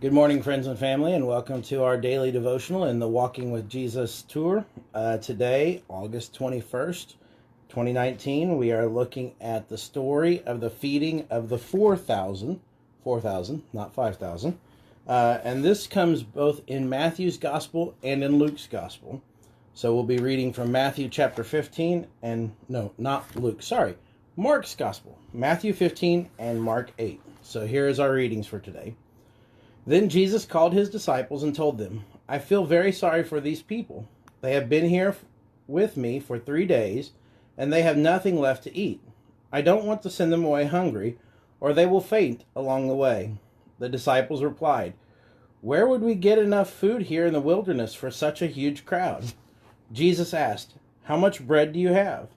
Good morning, friends and family, and welcome to our daily devotional in the Walking with Jesus tour. Today, August 21st, 2019, we are looking at the story of the feeding of the 4,000, not 5,000. And this comes both in Matthew's Gospel and in Luke's Gospel. So we'll be reading from Matthew chapter 15, Mark's Gospel, Matthew 15 and Mark 8. So here is our readings for today. Then Jesus called his disciples and told them, I feel very sorry for these people. They have been here with me for 3 days, and they have nothing left to eat. I don't want to send them away hungry, or they will faint along the way. The disciples replied, Where would we get enough food here in the wilderness for such a huge crowd? Jesus asked, How much bread do you have?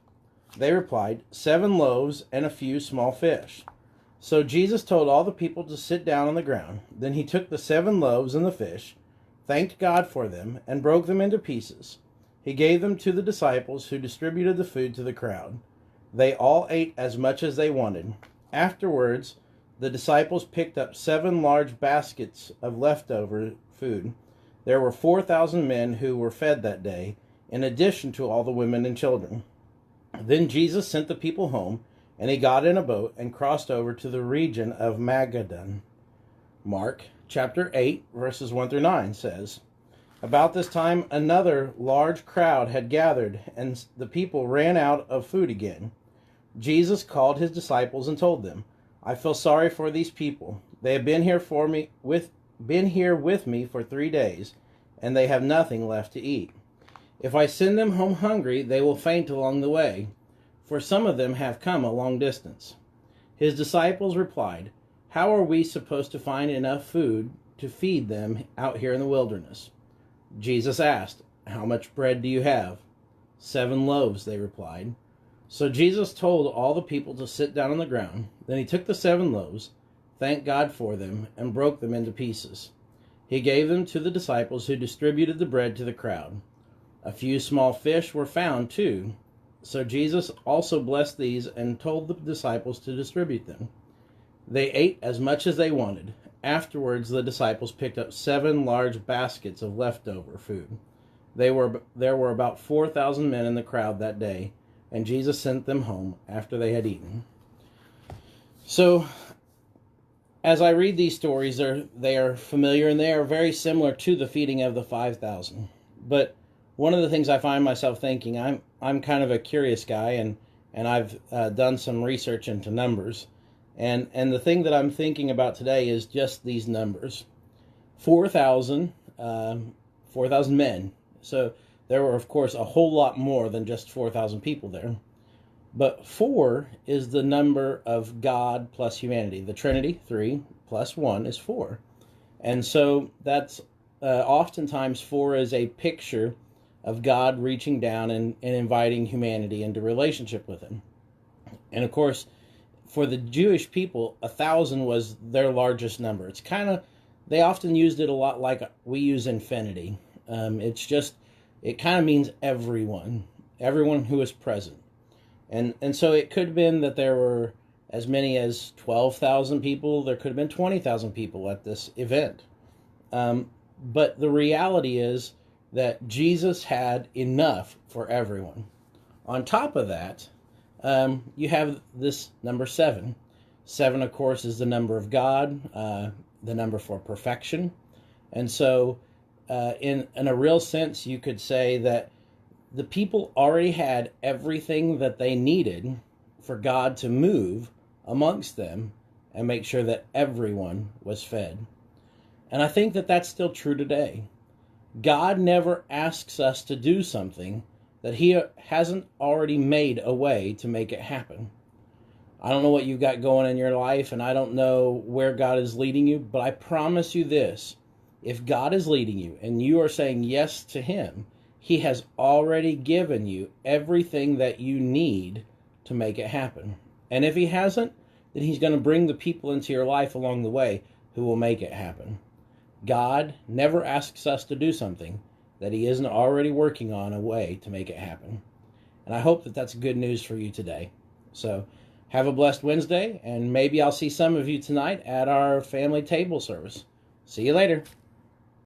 They replied, 7 loaves and a few small fish. So Jesus told all the people to sit down on the ground. Then he took the 7 loaves and the fish, thanked God for them, and broke them into pieces. He gave them to the disciples, who distributed the food to the crowd. They all ate as much as they wanted. Afterwards, the disciples picked up 7 large baskets of leftover food. There were 4,000 men who were fed that day, in addition to all the women and children. Then Jesus sent the people home, and he got in a boat and crossed over to the region of Magadan. Mark chapter 8, verses 1 through 9 says, About this time another large crowd had gathered, and the people ran out of food again. Jesus called his disciples and told them, I feel sorry for these people. They have been here with me for 3 days, and they have nothing left to eat. If I send them home hungry, they will faint along the way, for some of them have come a long distance. His disciples replied, How are we supposed to find enough food to feed them out here in the wilderness? Jesus asked, How much bread do you have? 7 loaves, they replied. So Jesus told all the people to sit down on the ground. Then he took the 7 loaves, thanked God for them, and broke them into pieces. He gave them to the disciples, who distributed the bread to the crowd. A few small fish were found, too. So Jesus also blessed these and told the disciples to distribute them. They ate as much as they wanted. Afterwards, the disciples picked up 7 large baskets of leftover food. There were about 4,000 men in the crowd that day, and Jesus sent them home after they had eaten. So, as I read these stories, they are familiar, and they are very similar to the feeding of the 5,000. But one of the things I find myself thinking, I'm kind of a curious guy, and I've done some research into numbers. And the thing that I'm thinking about today is just these numbers. 4,000 men. So there were, of course, a whole lot more than just 4,000 people there. But 4 is the number of God plus humanity. The Trinity, 3 plus 1 is 4. And so that's oftentimes 4 is a picture of God reaching down and inviting humanity into relationship with him. And of course, for the Jewish people, 1,000 was their largest number. It's they often used it a lot like we use infinity. It kind of means everyone who is present. And so it could have been that there were as many as 12,000 people. There could have been 20,000 people at this event. But the reality is that Jesus had enough for everyone. On top of that, you have this number 7. 7, of course, is the number of God, the number for perfection. And so, in a real sense, you could say that the people already had everything that they needed for God to move amongst them and make sure that everyone was fed. And I think that that's still true today. God never asks us to do something that he hasn't already made a way to make it happen. I don't know what you've got going in your life, and I don't know where God is leading you, but I promise you this. If God is leading you and you are saying yes to him, he has already given you everything that you need to make it happen. And if he hasn't, then he's going to bring the people into your life along the way who will make it happen. God never asks us to do something that he isn't already working on a way to make it happen. And I hope that that's good news for you today. So have a blessed Wednesday, and maybe I'll see some of you tonight at our family table service. See you later.